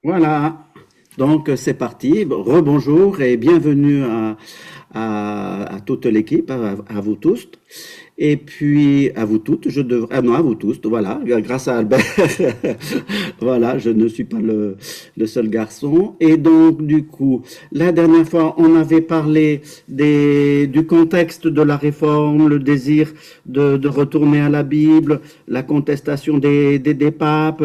Voilà, donc c'est parti. Rebonjour et bienvenue à toute l'équipe, à vous tous. Et puis à vous toutes, je devrais, ah non, à vous tous, voilà, grâce à Albert, voilà, je ne suis pas le seul garçon. Et donc du coup, la dernière fois, on avait parlé du contexte de la réforme, le désir de retourner à la Bible, la contestation des papes,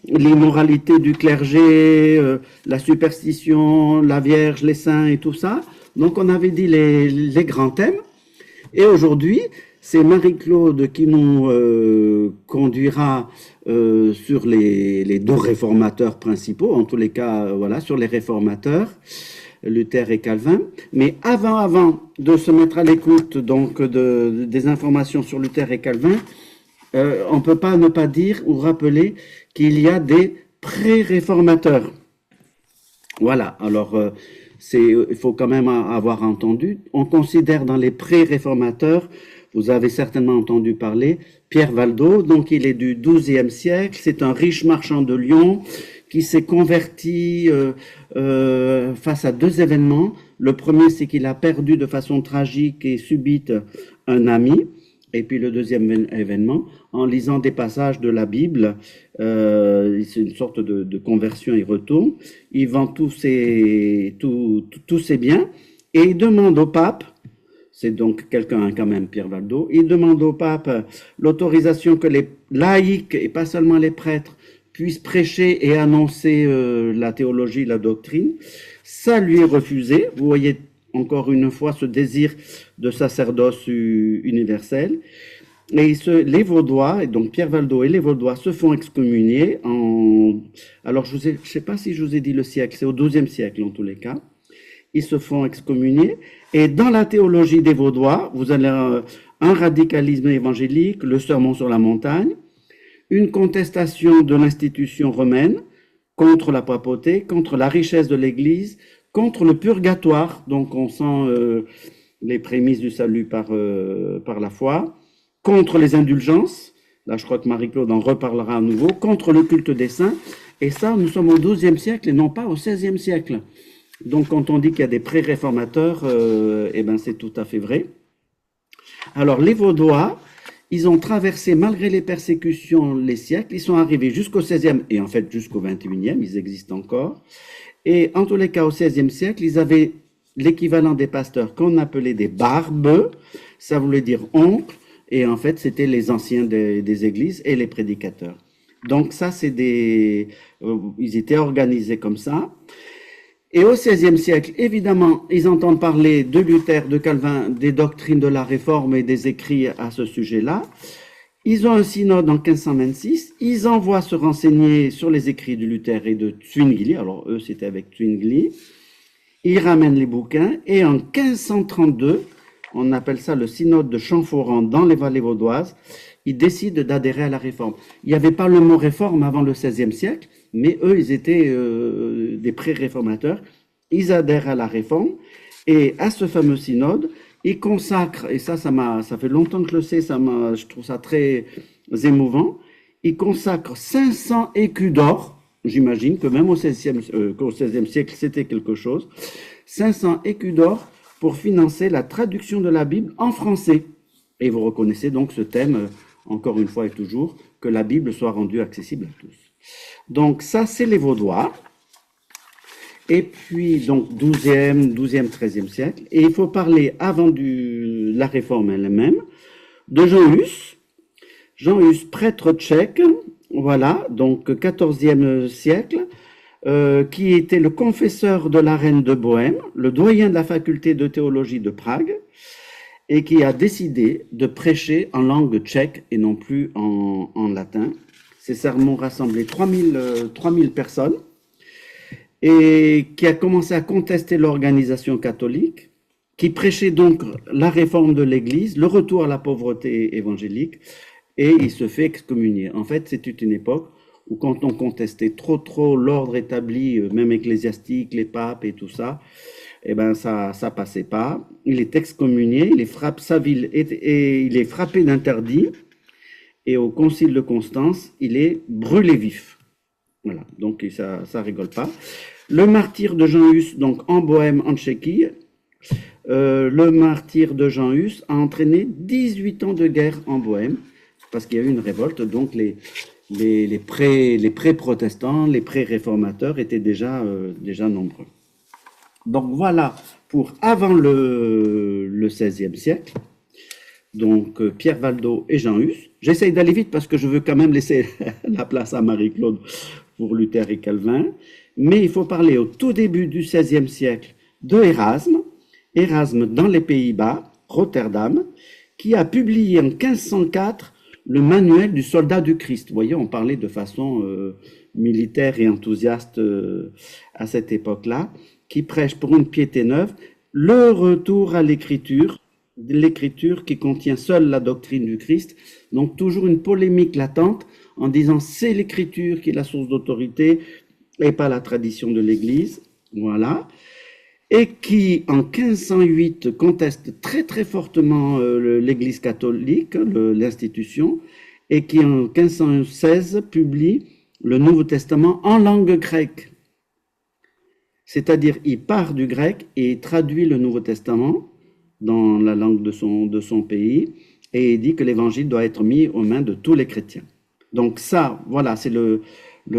l'immoralité du clergé, la superstition, la Vierge, les saints et tout ça. Donc on avait dit les grands thèmes. Et aujourd'hui, c'est Marie-Claude qui nous conduira sur les deux réformateurs principaux, en tous les cas, voilà, sur les réformateurs, Luther et Calvin. Mais avant de se mettre à l'écoute donc des informations sur Luther et Calvin, on ne peut pas ne pas dire ou rappeler qu'il y a des pré-réformateurs. Voilà, alors il faut quand même avoir entendu. On considère dans les pré-réformateurs, vous avez certainement entendu parler, Pierre Valdo, donc il est du XIIe siècle, c'est un riche marchand de Lyon qui s'est converti face à deux événements. Le premier, c'est qu'il a perdu de façon tragique et subite un ami. Et puis le deuxième événement, en lisant des passages de la Bible, c'est une sorte de conversion et retour. Il vend tous ses biens et il demande au pape, c'est donc quelqu'un quand même, Pierre Valdo, il demande au pape l'autorisation que les laïcs, et pas seulement les prêtres, puissent prêcher et annoncer la théologie, la doctrine. Ça lui est refusé. Vous voyez encore une fois ce désir de sacerdoce universel. Et les Vaudois, et donc Pierre Valdo et les Vaudois se font excommunier alors je ne sais pas si je vous ai dit le siècle, c'est au XIIe siècle en tous les cas. Ils se font excommunier. Et dans la théologie des Vaudois, vous avez un radicalisme évangélique, le sermon sur la montagne, une contestation de l'institution romaine contre la papauté, contre la richesse de l'Église, contre le purgatoire, donc on sent les prémices du salut par la foi, contre les indulgences, là je crois que Marie-Claude en reparlera à nouveau, contre le culte des saints, et ça nous sommes au XIIe siècle et non pas au XVIe siècle. Donc quand on dit qu'il y a des pré-réformateurs, eh ben c'est tout à fait vrai. Alors les Vaudois, ils ont traversé malgré les persécutions les siècles, ils sont arrivés jusqu'au XVIe et en fait jusqu'au XXIe, ils existent encore. Et en tous les cas, au XVIe siècle, ils avaient l'équivalent des pasteurs qu'on appelait des barbes, ça voulait dire oncle, et en fait, c'était les anciens des églises et les prédicateurs. Donc ça, ils étaient organisés comme ça. Et au XVIe siècle, évidemment, ils entendent parler de Luther, de Calvin, des doctrines de la Réforme et des écrits à ce sujet-là. Ils ont un synode en 1526, ils envoient se renseigner sur les écrits de Luther et de Zwingli, alors eux c'était avec Zwingli, ils ramènent les bouquins, et en 1532, on appelle ça le synode de Champforan dans les vallées vaudoises, ils décident d'adhérer à la réforme. Il n'y avait pas le mot réforme avant le XVIe siècle, mais eux ils étaient des pré-réformateurs, ils adhèrent à la réforme, et à ce fameux synode, il consacre, et ça fait longtemps que je le sais, je trouve ça très émouvant, il consacre 500 écus d'or, j'imagine que même qu'au XVIe siècle c'était quelque chose, 500 écus d'or pour financer la traduction de la Bible en français. Et vous reconnaissez donc ce thème, encore une fois et toujours, que la Bible soit rendue accessible à tous. Donc ça c'est les Vaudois. Et puis, donc, 12e, 13e siècle. Et il faut parler, avant la réforme elle-même, de Jean Hus. Jean Hus, prêtre tchèque, voilà, donc 14e siècle, qui était le confesseur de la reine de Bohême, le doyen de la faculté de théologie de Prague, et qui a décidé de prêcher en langue tchèque et non plus en latin. Ces sermons rassemblaient 3000 personnes, et qui a commencé à contester l'organisation catholique, qui prêchait donc la réforme de l'Église, le retour à la pauvreté évangélique, et il se fait excommunier. En fait, c'était une époque où quand on contestait trop l'ordre établi, même ecclésiastique, les papes et tout ça, eh ben ça passait pas. Il est excommunié, sa ville et il est frappé d'interdit, et au concile de Constance, il est brûlé vif. Voilà, donc ça rigole pas. Le martyre de Jean Hus, donc en Bohême, en Tchéquie, le martyre de Jean Hus a entraîné 18 ans de guerre en Bohême, parce qu'il y a eu une révolte, donc les pré-protestants, les pré-réformateurs étaient déjà nombreux. Donc voilà pour avant le XVIe siècle. Donc Pierre Valdo et Jean Hus. J'essaye d'aller vite parce que je veux quand même laisser la place à Marie-Claude pour Luther et Calvin. Mais il faut parler au tout début du XVIe siècle de Erasme, Erasme dans les Pays-Bas, Rotterdam, qui a publié en 1504 le manuel du soldat du Christ. Vous voyez, on parlait de façon militaire et enthousiaste à cette époque-là, qui prêche pour une piété neuve le retour à l'écriture qui contient seule la doctrine du Christ. Donc toujours une polémique latente en disant c'est l'écriture qui est la source d'autorité et pas la tradition de l'Église. Voilà. Et qui, en 1508, conteste très très fortement l'Église catholique, l'institution, et qui, en 1516, publie le Nouveau Testament en langue grecque. C'est-à-dire, il part du grec et il traduit le Nouveau Testament dans la langue de son pays, et il dit que l'Évangile doit être mis aux mains de tous les chrétiens. Donc ça, voilà, c'est le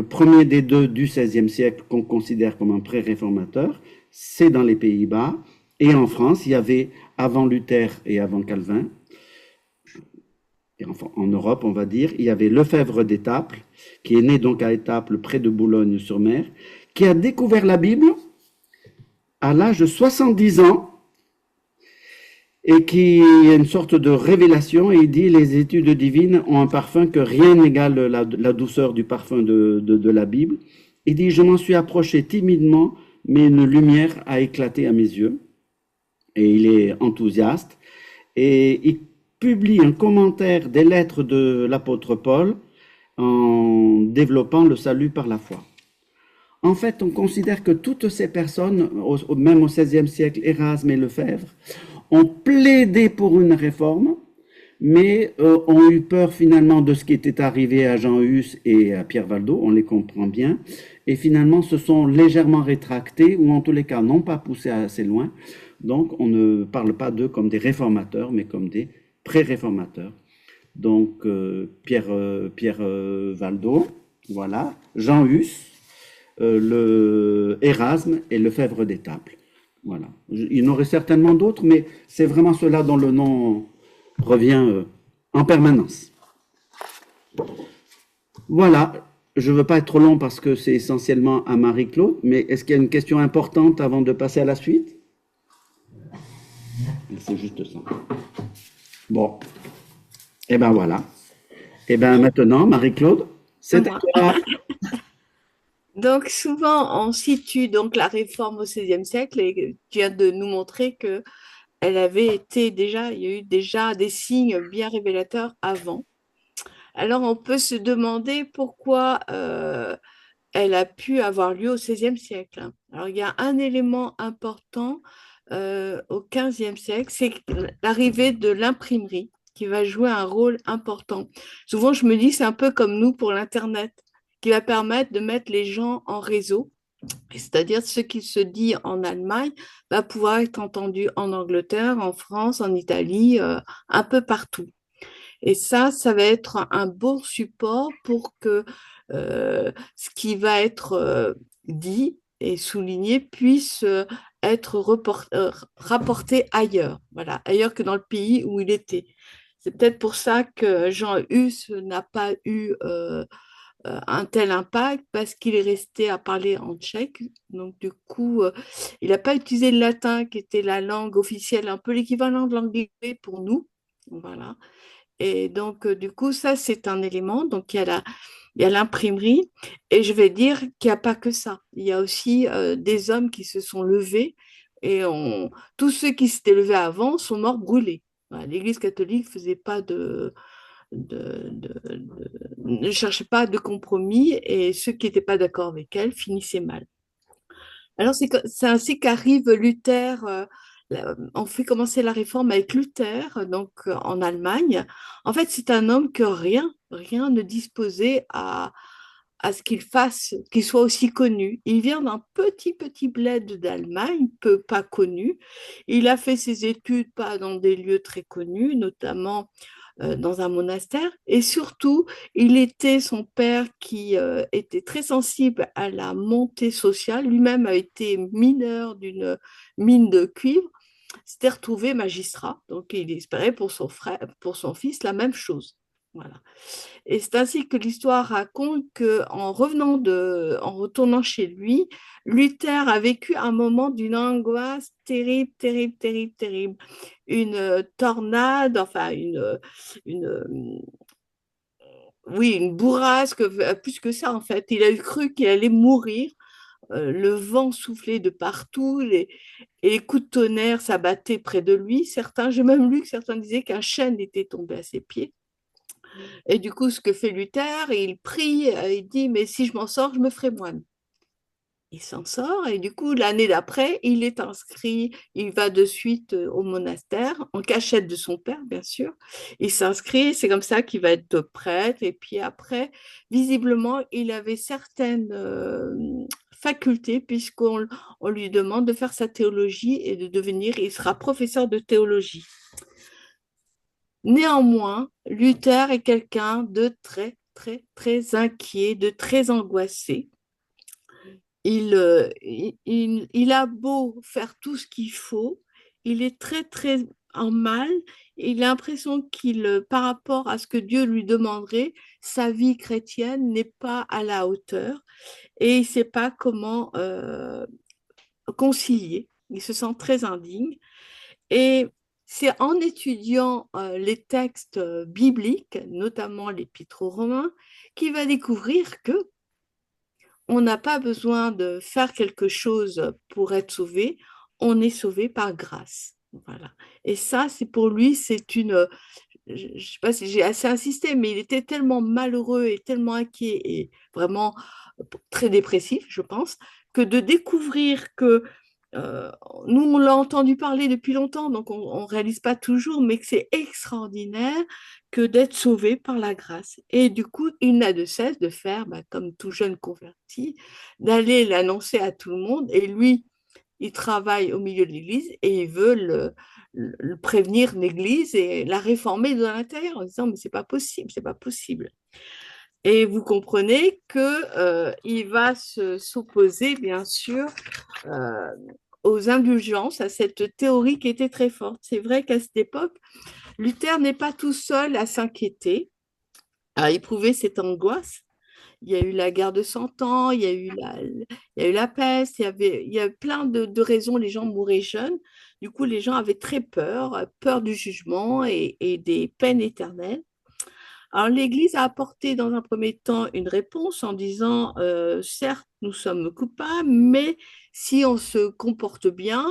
premier des deux du XVIe siècle qu'on considère comme un pré-réformateur. C'est dans les Pays-Bas. Et en France, il y avait, avant Luther et avant Calvin, et enfin, en Europe, on va dire, il y avait Lefèvre d'Étaples, qui est né donc à Étaples, près de Boulogne-sur-Mer, qui a découvert la Bible à l'âge de 70 ans, et qui a une sorte de révélation, et il dit les études divines ont un parfum que rien n'égale la douceur du parfum de la Bible. Il dit je m'en suis approché timidement, mais une lumière a éclaté à mes yeux, et il est enthousiaste, et il publie un commentaire des lettres de l'apôtre Paul en développant le salut par la foi. En fait, on considère que toutes ces personnes, même au XVIe siècle, Erasme et Lefèvre, ont plaidé pour une réforme, mais ont eu peur finalement de ce qui était arrivé à Jean Hus et à Pierre Valdo, on les comprend bien, et finalement se sont légèrement rétractés, ou en tous les cas n'ont pas poussé assez loin. Donc on ne parle pas d'eux comme des réformateurs, mais comme des pré-réformateurs. Donc Pierre Valdo, voilà, Jean Hus, le Erasme et Lefèvre d'Étaples. Voilà. Il y en aurait certainement d'autres, mais c'est vraiment ceux-là dont le nom revient en permanence. Voilà. Je ne veux pas être trop long parce que c'est essentiellement à Marie-Claude, mais est-ce qu'il y a une question importante avant de passer à la suite? C'est juste ça. Bon. Et ben voilà. Et ben maintenant, Marie-Claude, c'est à Moi. toi. Donc souvent on situe donc la réforme au XVIe siècle et tu viens de nous montrer que elle avait été déjà, il y a eu déjà des signes bien révélateurs avant. Alors on peut se demander pourquoi elle a pu avoir lieu au XVIe siècle. Alors il y a un élément important au XVe siècle, c'est l'arrivée de l'imprimerie qui va jouer un rôle important. Souvent je me dis c'est un peu comme nous pour l'Internet qui va permettre de mettre les gens en réseau. C'est-à-dire ce qui se dit en Allemagne va pouvoir être entendu en Angleterre, en France, en Italie, un peu partout. Et ça va être un bon support pour que ce qui va être dit et souligné puisse être rapporté ailleurs, voilà, ailleurs que dans le pays où il était. C'est peut-être pour ça que Jean Hus n'a pas eu un tel impact parce qu'il est resté à parler en tchèque. Donc, du coup, il n'a pas utilisé le latin qui était la langue officielle, un peu l'équivalent de l'anglais pour nous. Voilà. Et donc, du coup, ça, c'est un élément. Donc, il y a l'imprimerie. Et je vais dire qu'il n'y a pas que ça. Il y a aussi des hommes qui se sont levés et tous ceux qui s'étaient levés avant sont morts brûlés. Voilà, l'Église catholique ne faisait pas ne cherchait pas de compromis et ceux qui n'étaient pas d'accord avec elle finissaient mal. Alors, c'est ainsi qu'arrive Luther. On fait commencer la réforme avec Luther, donc en Allemagne. En fait, c'est un homme que rien ne disposait à ce qu'il fasse, qu'il soit aussi connu. Il vient d'un petit bled d'Allemagne, peu pas connu. Il a fait ses études pas dans des lieux très connus, notamment dans un monastère. Et surtout, il était son père qui était très sensible à la montée sociale. Lui-même a été mineur d'une mine de cuivre. S'était retrouvé magistrat. Donc, il espérait pour son frère, pour son fils, la même chose. Voilà. Et c'est ainsi que l'histoire raconte en retournant chez lui, Luther a vécu un moment d'une angoisse terrible, terrible, terrible, terrible. Une tornade, enfin oui, une bourrasque, plus que ça en fait. Il a eu cru qu'il allait mourir. Le vent soufflait de partout, et les coups de tonnerre s'abattaient près de lui. J'ai même lu que certains disaient qu'un chêne était tombé à ses pieds. Et du coup, ce que fait Luther, il prie, il dit, mais si je m'en sors, je me ferai moine. Il s'en sort et du coup, l'année d'après, il est inscrit, il va de suite au monastère, en cachette de son père, bien sûr. Il s'inscrit, c'est comme ça qu'il va être prêtre. Et puis après, visiblement, il avait certaines facultés, on lui demande de faire sa théologie et de devenir, il sera professeur de théologie. Néanmoins, Luther est quelqu'un de très, très, très inquiet, de très angoissé. Il a beau faire tout ce qu'il faut, il est très, très en mal. Il a l'impression par rapport à ce que Dieu lui demanderait, sa vie chrétienne n'est pas à la hauteur et il ne sait pas comment concilier. Il se sent très indigne. Et c'est en étudiant les textes bibliques, notamment l'Épître aux Romains, qu'il va découvrir que on n'a pas besoin de faire quelque chose pour être sauvé, on est sauvé par grâce. Voilà. Et ça, c'est pour lui, je ne sais pas si j'ai assez insisté, mais il était tellement malheureux et tellement inquiet et vraiment très dépressif, je pense, que de découvrir que euh, nous, on l'a entendu parler depuis longtemps, donc on ne réalise pas toujours, mais que c'est extraordinaire que d'être sauvé par la grâce. Et du coup, il n'a de cesse de faire, bah, comme tout jeune converti, d'aller l'annoncer à tout le monde. Et lui, il travaille au milieu de l'Église et il veut le prévenir l'Église et la réformer de l'intérieur en disant, mais c'est pas possible, c'est pas possible. Et vous comprenez que il va s'opposer, bien sûr, euh, aux indulgences, à cette théorie qui était très forte. C'est vrai qu'à cette époque, Luther n'est pas tout seul à s'inquiéter, à éprouver cette angoisse. Il y a eu la guerre de Cent Ans, il y a eu la peste, il y a plein de raisons, les gens mouraient jeunes. Du coup, les gens avaient très peur, peur du jugement et des peines éternelles. Alors, l'Église a apporté dans un premier temps une réponse en disant, certes, nous sommes coupables, mais si on se comporte bien,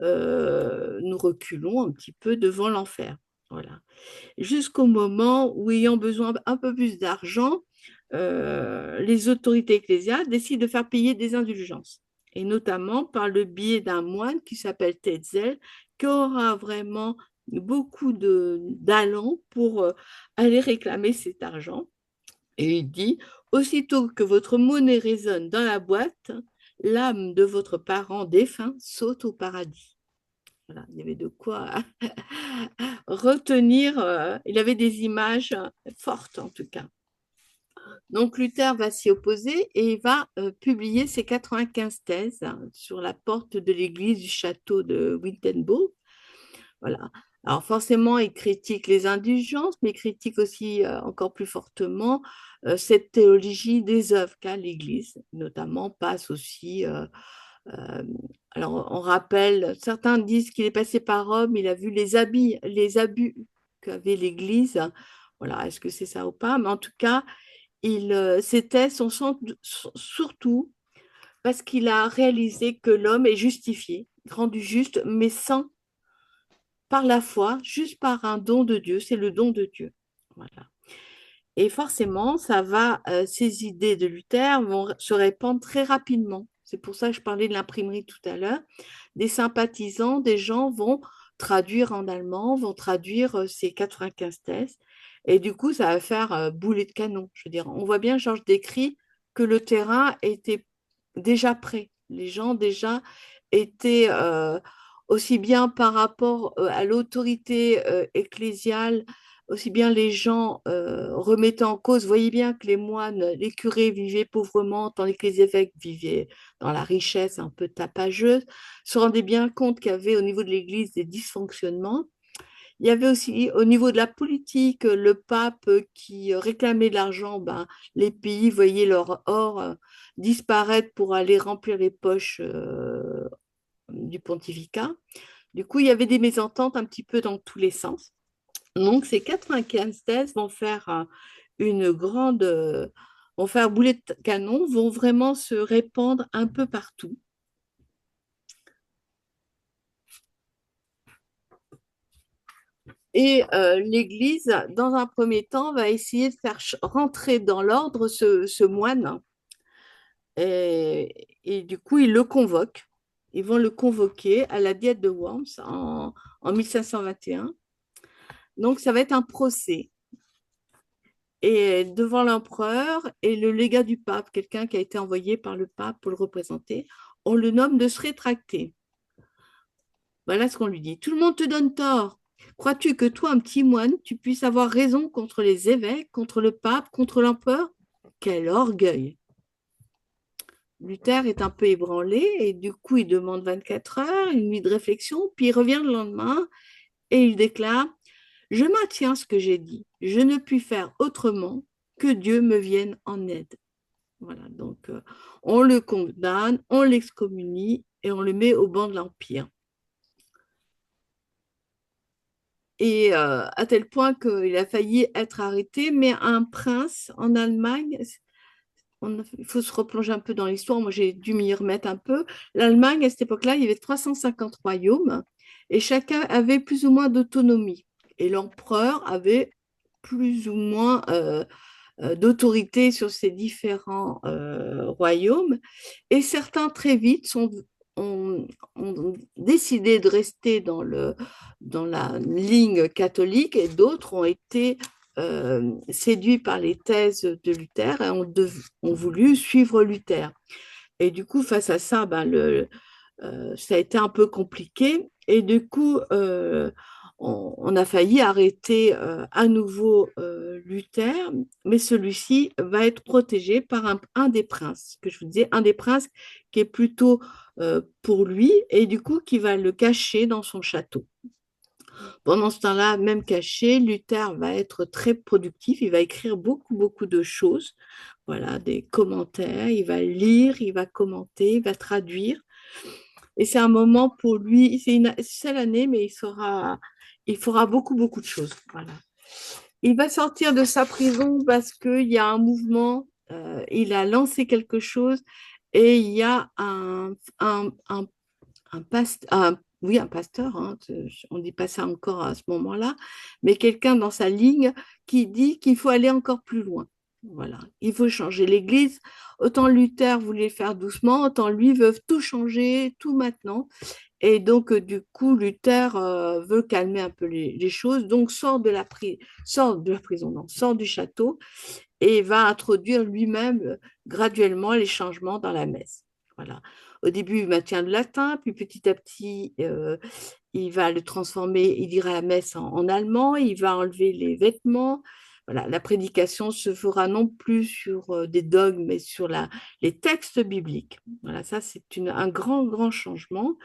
nous reculons un petit peu devant l'enfer. Voilà. Jusqu'au moment où, ayant besoin un peu plus d'argent, les autorités ecclésiales décident de faire payer des indulgences, et notamment par le biais d'un moine qui s'appelle Tetzel, qui aura vraiment beaucoup d'allant pour aller réclamer cet argent. Et il dit, aussitôt que votre monnaie résonne dans la boîte, l'âme de votre parent défunt saute au paradis. Voilà, il y avait de quoi retenir, il avait des images fortes en tout cas. Donc Luther va s'y opposer et il va publier ses 95 thèses sur la porte de l'église du château de Wittenberg. Voilà. Alors forcément, il critique les indulgences, mais il critique aussi encore plus fortement cette théologie des œuvres qu'a l'Église, notamment passe aussi. Euh, alors on rappelle, certains disent qu'il est passé par Rome, il a vu les abus qu'avait l'Église. Voilà, est-ce que c'est ça ou pas? Mais en tout cas, c'était son centre surtout parce qu'il a réalisé que l'homme est justifié, rendu juste, mais sans par la foi, juste par un don de Dieu, c'est le don de Dieu. Voilà. Et forcément, ces idées de Luther vont se répandre très rapidement. C'est pour ça que je parlais de l'imprimerie tout à l'heure. Des sympathisants, des gens vont traduire en allemand, vont traduire ces 95 thèses. Et du coup, ça va faire boulet de canon. Je veux dire, on voit bien, Georges décrit que le terrain était déjà prêt. Les gens déjà étaient aussi bien par rapport à l'autorité ecclésiale, aussi bien les gens remettaient en cause. Vous voyez bien que les moines, les curés vivaient pauvrement, tandis que les évêques vivaient dans la richesse un peu tapageuse, se rendaient bien compte qu'il y avait au niveau de l'Église des dysfonctionnements. Il y avait aussi au niveau de la politique, le pape qui réclamait de l'argent, ben, les pays voyaient leur or disparaître pour aller remplir les poches du pontificat. Du coup, il y avait des mésententes un petit peu dans tous les sens. Donc, ces 95 thèses vont faire une grande, vont faire boulet de canon, vont vraiment se répandre un peu partout. Et l'Église, dans un premier temps, va essayer de faire rentrer dans l'ordre ce moine. Et du coup, ils le convoquent. Ils vont le convoquer à la Diète de Worms en 1521. Donc, ça va être un procès. Et devant l'empereur et le légat du pape, quelqu'un qui a été envoyé par le pape pour le représenter, on le nomme de se rétracter. Voilà ce qu'on lui dit. Tout le monde te donne tort. Crois-tu que toi, un petit moine, tu puisses avoir raison contre les évêques, contre le pape, contre l'empereur? Quel orgueil! Luther est un peu ébranlé et du coup, il demande 24 heures, une nuit de réflexion, puis il revient le lendemain et il déclare: je maintiens ce que j'ai dit. Je ne puis faire autrement que Dieu me vienne en aide. Voilà, donc on le condamne, on l'excommunie et on le met au banc de l'Empire. Et à tel point qu'il a failli être arrêté, mais un prince en Allemagne, il faut se replonger un peu dans l'histoire, moi j'ai dû m'y remettre un peu. L'Allemagne, à cette époque-là, il y avait 350 royaumes et chacun avait plus ou moins d'autonomie. Et l'empereur avait plus ou moins d'autorité sur ces différents royaumes. Et certains très vite ont décidé de rester dans la ligne catholique et d'autres ont été séduits par les thèses de Luther et ont voulu suivre Luther. Et du coup, face à ça, ben, ça a été un peu compliqué. Et du coup, on a failli arrêter à nouveau Luther, mais celui-ci va être protégé par un des princes, que je vous disais, un des princes qui est plutôt pour lui, et du coup qui va le cacher dans son château. Pendant ce temps-là, même caché, Luther va être très productif, il va écrire beaucoup, beaucoup de choses, voilà, des commentaires, il va lire, il va commenter, il va traduire. Et c'est un moment pour lui, c'est une seule année, mais il fera beaucoup, beaucoup de choses. Voilà. Il va sortir de sa prison parce qu'il y a un mouvement, il a lancé quelque chose et il y a oui, un pasteur, hein, on ne dit pas ça encore à ce moment-là, mais quelqu'un dans sa ligne qui dit qu'il faut aller encore plus loin. Voilà, il faut changer l'Église. Autant Luther voulait faire doucement, autant lui veut tout changer, tout maintenant. Et donc, du coup, Luther veut calmer un peu les choses, donc sort de la prison, non, sort du château et va introduire lui-même graduellement les changements dans la messe. Voilà. Au début, il maintient le latin, puis petit à petit, il va le transformer, il dira la messe en allemand, il va enlever les vêtements. Voilà, la prédication se fera non plus sur des dogmes, mais sur les textes bibliques. Voilà, ça, c'est un grand, grand changement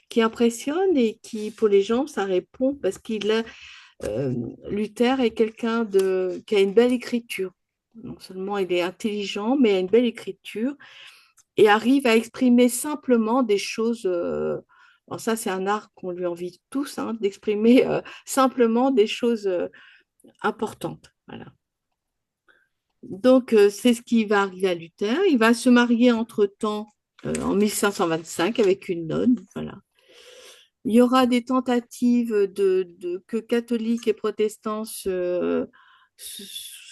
qui impressionne et qui, pour les gens, ça répond parce euh, Luther est quelqu'un qui a une belle écriture. Non seulement il est intelligent, mais il a une belle écriture et arrive à exprimer simplement des choses. Alors ça, c'est un art qu'on lui envie tous, hein, d'exprimer simplement des choses importantes. Voilà. Donc, c'est ce qui va arriver à Luther. Il va se marier entre-temps en 1525 avec une nonne. Voilà. Il y aura des tentatives que catholiques et protestants se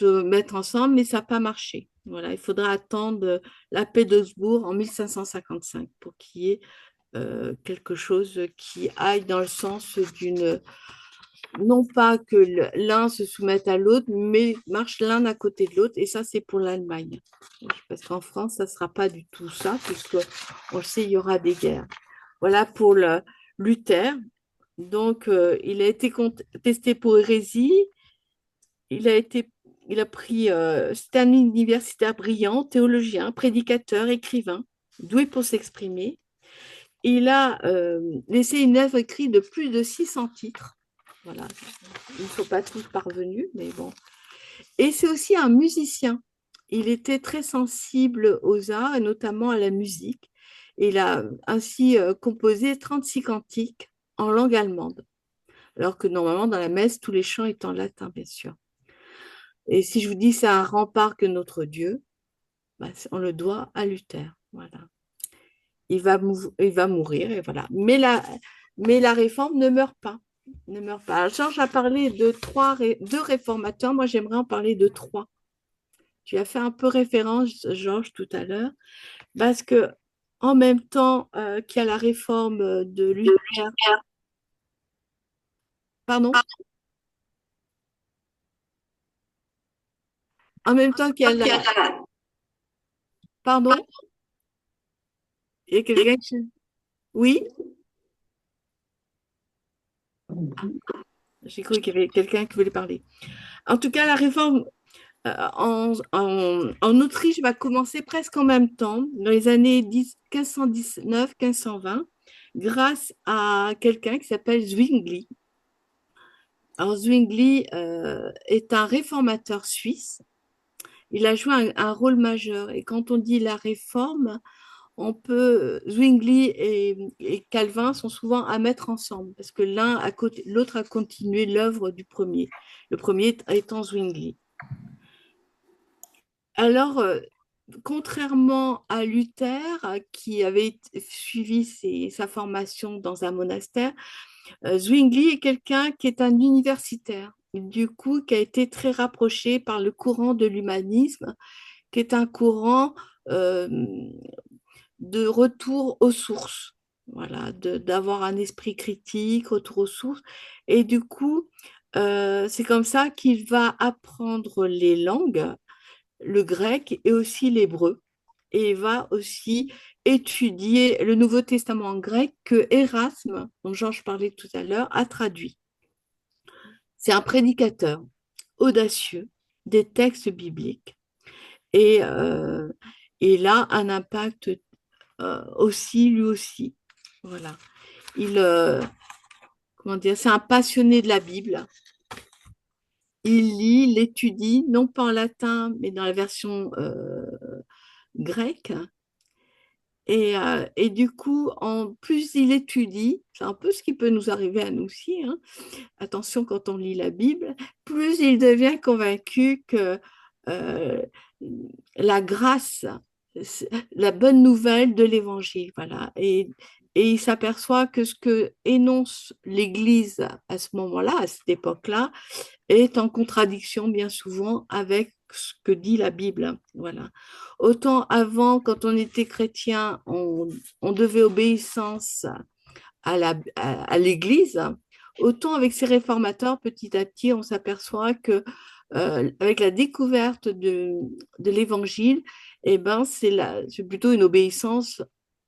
mettent ensemble, mais ça n'a pas marché. Voilà, il faudra attendre la paix d'Augsbourg en 1555 pour qu'il y ait quelque chose qui aille dans le sens non pas que l'un se soumette à l'autre, mais marchent l'un à côté de l'autre. Et ça, c'est pour l'Allemagne. Parce qu'en France, ça ne sera pas du tout ça, puisque on le sait, il y aura des guerres. Voilà pour Luther. Donc, il a été contesté pour hérésie. Il a été, il a pris, c'était un universitaire brillant, théologien, prédicateur, écrivain, doué pour s'exprimer. Il a laissé une œuvre écrite de plus de 600 titres. Voilà, il ne faut pas tous parvenus, mais bon. Et c'est aussi un musicien. Il était très sensible aux arts et notamment à la musique. Il a ainsi composé 36 cantiques en langue allemande, alors que normalement dans la messe, tous les chants étaient en latin, bien sûr. Et si je vous dis c'est un rempart que notre Dieu, bah, on le doit à Luther. Voilà. Il va mourir et voilà. Mais la réforme ne meurt pas. Ne meurt pas. Alors, Georges a parlé de deux réformateurs. Moi, j'aimerais en parler de trois. Tu as fait un peu référence, Georges, tout à l'heure, parce que en même temps qu'il y a la réforme de Luther, pardon, en même temps qu'il y a pardon, il y a quelqu'un oui, j'ai cru qu'il y avait quelqu'un qui voulait parler. En tout cas, la réforme en Autriche va commencer presque en même temps, dans les années 1519-1520, grâce à quelqu'un qui s'appelle Zwingli. Alors, Zwingli est un réformateur suisse. Il a joué un rôle majeur. Et quand on dit la réforme, on peut. Zwingli et Calvin sont souvent à mettre ensemble, parce que l'autre a continué l'œuvre du premier. Le premier étant Zwingli. Alors, contrairement à Luther, qui avait suivi sa formation dans un monastère, Zwingli est quelqu'un qui est un universitaire, du coup, qui a été très rapproché par le courant de l'humanisme, qui est un courant euh, de retour aux sources, voilà, d'avoir un esprit critique, retour aux sources. Et du coup, c'est comme ça qu'il va apprendre les langues, le grec et aussi l'hébreu. Et il va aussi étudier le Nouveau Testament en grec que Erasme, dont Georges parlait tout à l'heure, a traduit. C'est un prédicateur audacieux des textes bibliques et il a un impact aussi, lui aussi. Voilà. Il, comment dire, c'est un passionné de la Bible. Il lit, l'étudie, non pas en latin, mais dans la version grecque. Et du coup, en plus il étudie, c'est un peu ce qui peut nous arriver à nous aussi, hein. Attention quand on lit la Bible, plus il devient convaincu que euh, la grâce, la bonne nouvelle de l'Évangile, voilà. Et il s'aperçoit que ce que énonce l'Église à ce moment-là, à cette époque-là, est en contradiction bien souvent avec ce que dit la Bible. Voilà. Autant avant, quand on était chrétien, on devait obéissance à l'Église, autant avec ces réformateurs, petit à petit, on s'aperçoit que avec la découverte de l'Évangile, eh ben, c'est plutôt une obéissance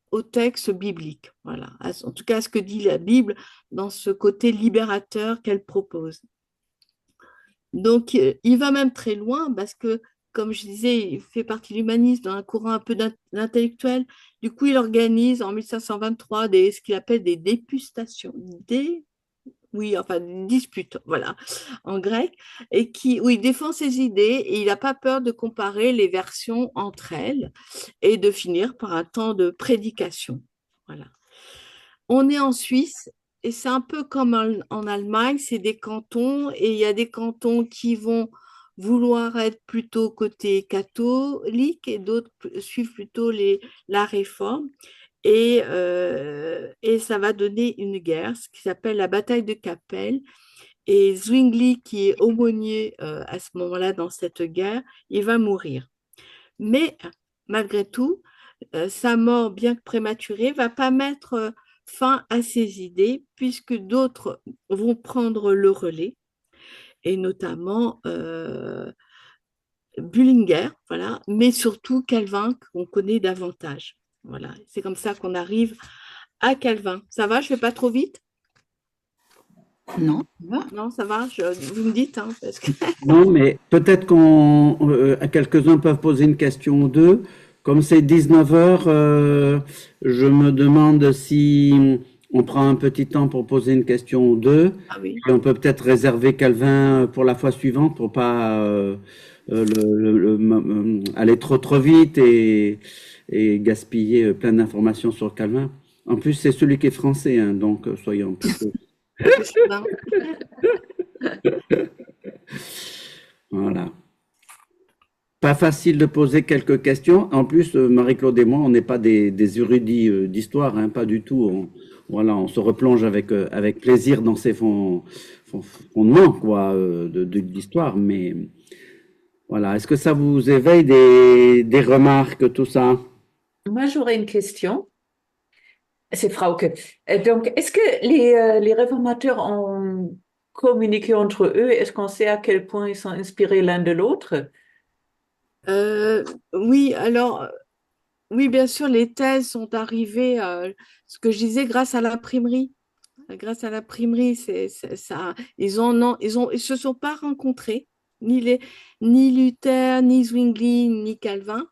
au texte biblique. Voilà. En tout cas, à ce que dit la Bible dans ce côté libérateur qu'elle propose. Donc, il va même très loin parce que, comme je disais, il fait partie de l'humanisme dans un courant un peu d'intellectuel. Du coup, il organise en 1523 ce qu'il appelle des dépustations. Oui, enfin, une dispute, voilà, en grec, où il défend ses idées et il n'a pas peur de comparer les versions entre elles et de finir par un temps de prédication. Voilà. On est en Suisse et c'est un peu comme en Allemagne, c'est des cantons et il y a des cantons qui vont vouloir être plutôt côté catholique et d'autres suivent plutôt la réforme. Et ça va donner une guerre, ce qui s'appelle la bataille de Cappel. Et Zwingli, qui est aumônier à ce moment-là dans cette guerre, il va mourir. Mais malgré tout, sa mort, bien que prématurée, va pas mettre fin à ces idées, puisque d'autres vont prendre le relais, et notamment Bullinger, voilà, mais surtout Calvin, qu'on connaît davantage. Voilà, c'est comme ça qu'on arrive à Calvin. Ça va, je ne fais pas trop vite? Non, ça va. Non, ça va, vous me dites, hein, parce que... Non, mais peut-être quelques-uns peuvent poser une question ou deux. Comme c'est 19 heures, je me demande si on prend un petit temps pour poser une question ou deux. Ah oui. Et on peut peut-être réserver Calvin pour la fois suivante pour pas aller trop vite et gaspiller plein d'informations sur Calvin. En plus, c'est celui qui est français, hein, donc soyons plutôt. Voilà. Pas facile de poser quelques questions. En plus, Marie-Claude et moi, on n'est pas des érudits d'histoire, hein, pas du tout. Voilà, on se replonge avec plaisir dans ces fondements, quoi, d'histoire. Mais voilà, est-ce que ça vous éveille des remarques, tout ça? Moi, j'aurais une question. C'est Frauke. Donc, est-ce que les réformateurs ont communiqué entre eux? Est-ce qu'on sait à quel point ils sont inspirés l'un de l'autre? Oui, alors, oui, bien sûr, les thèses sont arrivées, ce que je disais, grâce à l'imprimerie. Grâce à l'imprimerie, ça, ils se sont pas rencontrés, ni Luther, ni Zwingli, ni Calvin.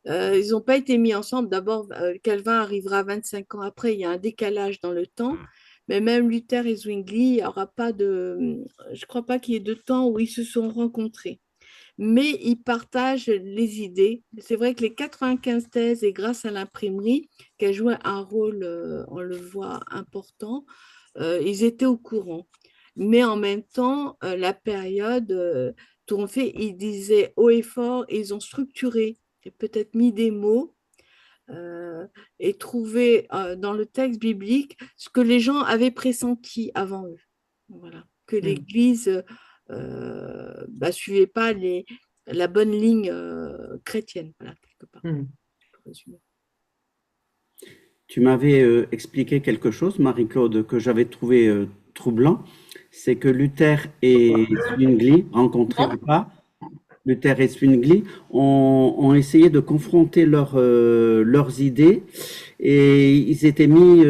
Ils n'ont pas été mis ensemble. D'abord, Calvin arrivera 25 ans après, il y a un décalage dans le temps. Mais même Luther et Zwingli, il y aura pas je crois pas qu'il y ait de temps où ils se sont rencontrés. Mais ils partagent les idées. C'est vrai que les 95 thèses, et grâce à l'imprimerie, qui a joué un rôle, on le voit, important, ils étaient au courant. Mais en même temps, la période tourne fait, ils disaient haut et fort, et ils ont structuré, et peut-être mis des mots et trouvé dans le texte biblique ce que les gens avaient pressenti avant eux. Voilà. Que l'Église suivait pas la bonne ligne chrétienne, voilà, quelque part. Pour résumer. Tu m'avais expliqué quelque chose, Marie-Claude, que j'avais trouvé troublant. C'est que Luther et Zwingli, rencontrés ou pas, Luther et Zwingli ont essayé de confronter leurs idées et ils étaient mis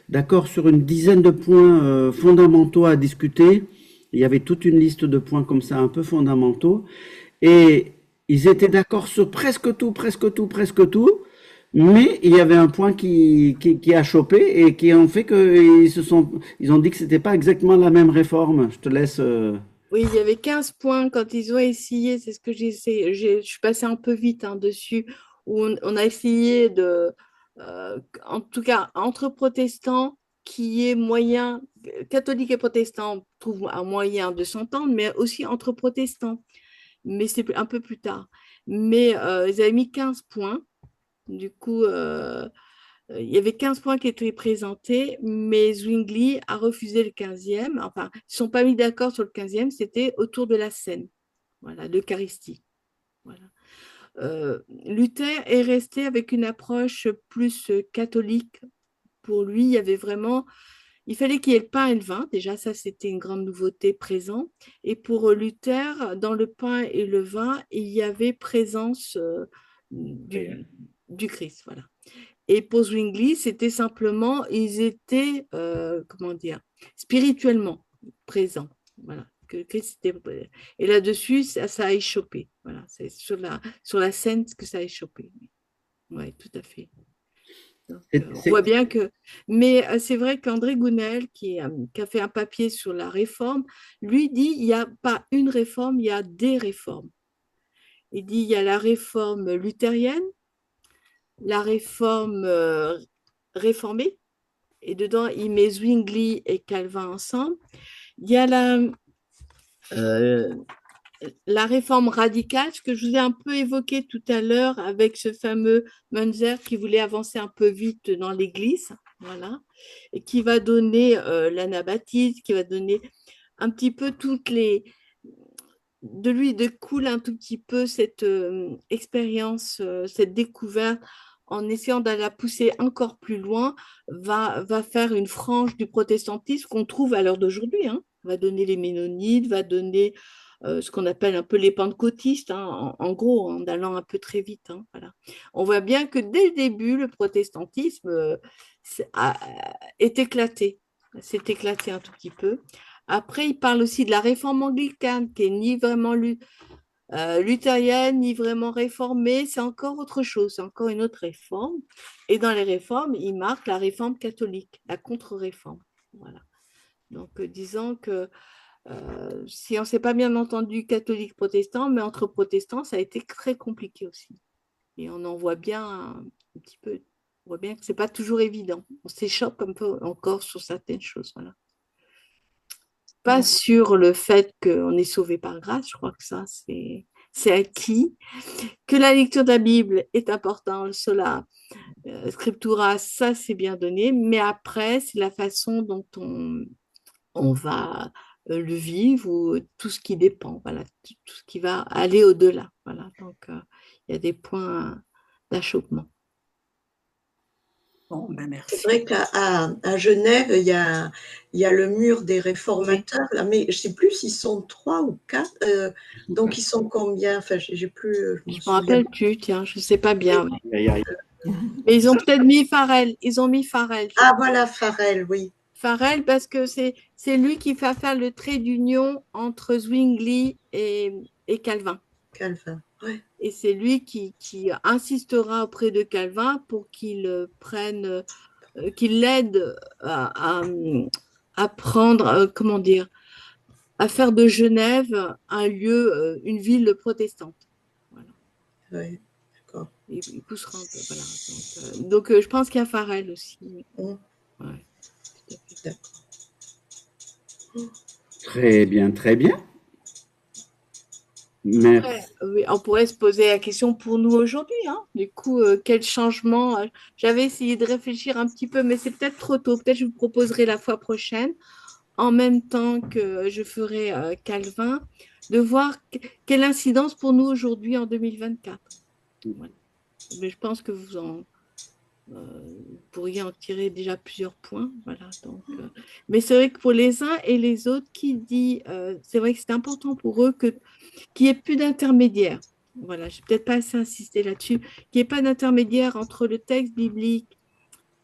d'accord sur une dizaine de points fondamentaux à discuter. Il y avait toute une liste de points comme ça, un peu fondamentaux. Et ils étaient d'accord sur presque tout, presque tout, presque tout. Mais il y avait un point qui a chopé et qui ont fait ils ont dit que c'était pas exactement la même réforme. Je te laisse. Oui, il y avait 15 points quand ils ont essayé, c'est ce que j'ai essayé, je suis passée un peu vite dessus, où on a essayé en tout cas, entre protestants, qui est moyen, catholiques et protestants trouvent un moyen de s'entendre, mais aussi entre protestants, mais c'est un peu plus tard. Mais ils avaient mis 15 points, du coup, il y avait 15 points qui étaient présentés, mais Zwingli a refusé le 15e. Enfin, ils ne sont pas mis d'accord sur le 15e, c'était autour de la scène, voilà, l'Eucharistie. Voilà. Luther est resté avec une approche plus catholique. Pour lui, il y avait vraiment, il fallait qu'il y ait le pain et le vin. Déjà, ça, c'était une grande nouveauté présente. Et pour Luther, dans le pain et le vin, il y avait présence du Christ. Voilà. Et pour Zwingli, c'était simplement, ils étaient, comment dire, spirituellement présents. Voilà. Et là-dessus, ça a échoppé. Voilà. C'est sur la scène que ça a échoppé. Oui, tout à fait. Donc, on voit bien que. Mais c'est vrai qu'André Gounel, qui a fait un papier sur la réforme, lui dit il n'y a pas une réforme, il y a des réformes. Il dit il y a la réforme luthérienne, la réforme réformée, et dedans, il met Zwingli et Calvin ensemble. Il y a la réforme radicale, ce que je vous ai un peu évoqué tout à l'heure avec ce fameux Munzer qui voulait avancer un peu vite dans l'Église, voilà, et qui va donner l'anabaptisme, qui va donner un petit peu de lui découle un tout petit peu cette expérience, cette découverte en essayant de la pousser encore plus loin, va faire une frange du protestantisme qu'on trouve à l'heure d'aujourd'hui, hein. Va donner les Ménonites, va donner ce qu'on appelle un peu les pentecôtistes, hein, en gros, en allant un peu très vite, hein, voilà. On voit bien que dès le début, le protestantisme est éclaté, s'est éclaté un tout petit peu. Après, il parle aussi de la réforme anglicane, qui est ni vraiment luthérienne, ni vraiment réformée, c'est encore autre chose, c'est encore une autre réforme. Et dans les réformes, il marque la réforme catholique, la contre-réforme. Voilà. Donc, disons que si on ne s'est pas bien entendu catholique-protestant, mais entre protestants, ça a été très compliqué aussi. Et on en voit bien un petit peu, on voit bien que ce n'est pas toujours évident. On s'échoppe un peu encore sur certaines choses. Voilà. Pas sur le fait qu'on est sauvé par grâce, je crois que ça, c'est acquis. Que la lecture de la Bible est importante, cela, scriptura, ça c'est bien donné, mais après, c'est la façon dont on va le vivre ou tout ce qui dépend, voilà, tout ce qui va aller au-delà. Voilà. Donc, il y a des points d'achoppement. Bon, ben merci. C'est vrai qu'à Genève, il y a le mur des réformateurs, là, mais je ne sais plus s'ils sont 3 ou 4. Donc, ils sont combien? Enfin, j'ai plus. Je ne me rappelle plus, tiens, je ne sais pas bien. Mais ils ont peut-être mis Farel. Ils ont mis Farel. Ah, voilà, Farel, oui. Farel, parce que c'est lui qui fait faire le trait d'union entre Zwingli et Calvin. Calvin, ouais. Et c'est lui qui insistera auprès de Calvin pour qu'il prenne, qu'il l'aide à prendre, comment dire, à faire de Genève un lieu, une ville protestante. Voilà. Oui, d'accord. Il poussera un peu, voilà. Donc, je pense qu'il y a Farel aussi. Ouais. D'accord. Très bien, très bien. Merci. Après, oui, on pourrait se poser la question pour nous aujourd'hui, hein. Du coup, quel changement? J'avais essayé de réfléchir un petit peu, mais c'est peut-être trop tôt. Peut-être je vous proposerai la fois prochaine, en même temps que je ferai Calvin, de voir quelle incidence pour nous aujourd'hui en 2024. Voilà. Mais je pense que vous pourriez en tirer déjà plusieurs points. Voilà, donc, mais c'est vrai que pour les uns et les autres, c'est vrai que c'est important pour eux qu'il n'y ait plus d'intermédiaire. Voilà, je n'ai peut-être pas assez insisté là-dessus, qu'il n'y ait pas d'intermédiaire entre le texte biblique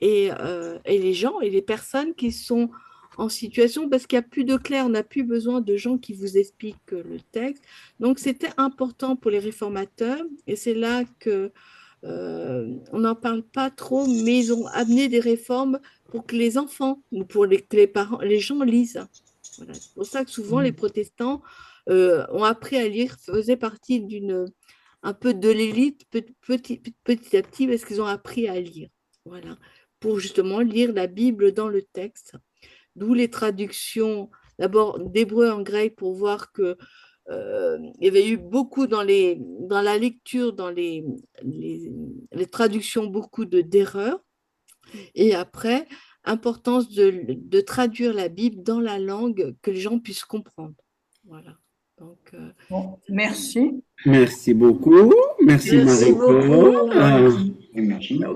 et les gens et les personnes qui sont en situation, parce qu'il n'y a plus de clercs, on n'a plus besoin de gens qui vous expliquent le texte. Donc, c'était important pour les réformateurs, et c'est là que on n'en parle pas trop, mais ils ont amené des réformes pour que les enfants, ou pour que les parents, les gens lisent. Voilà. C'est pour ça que souvent les protestants ont appris à lire, faisaient partie un peu de l'élite petit à petit, parce qu'ils ont appris à lire. Voilà. Pour justement lire la Bible dans le texte. D'où les traductions, d'abord d'hébreu en grec pour voir que il y avait eu beaucoup dans la lecture, dans les traductions, beaucoup d'erreurs. Et après, importance de traduire la Bible dans la langue que les gens puissent comprendre. Voilà. Donc, Bon, merci. Merci beaucoup. Merci Marie-Claude.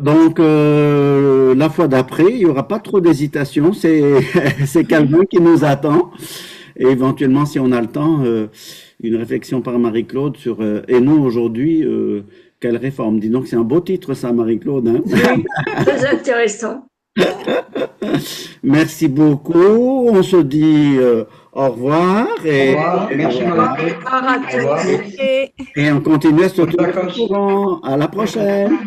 Donc, la fois d'après, il n'y aura pas trop d'hésitation. C'est Calvin qui nous attend. Et éventuellement, si on a le temps, une réflexion par Marie-Claude sur et nous aujourd'hui, quelle réforme? Dis donc, c'est un beau titre ça, Marie-Claude. Hein? Oui, très intéressant. Merci beaucoup. On se dit au revoir. Et, au revoir. Merci, Marie. Au revoir à tous. Et on continue à se tenir au courant. À la prochaine.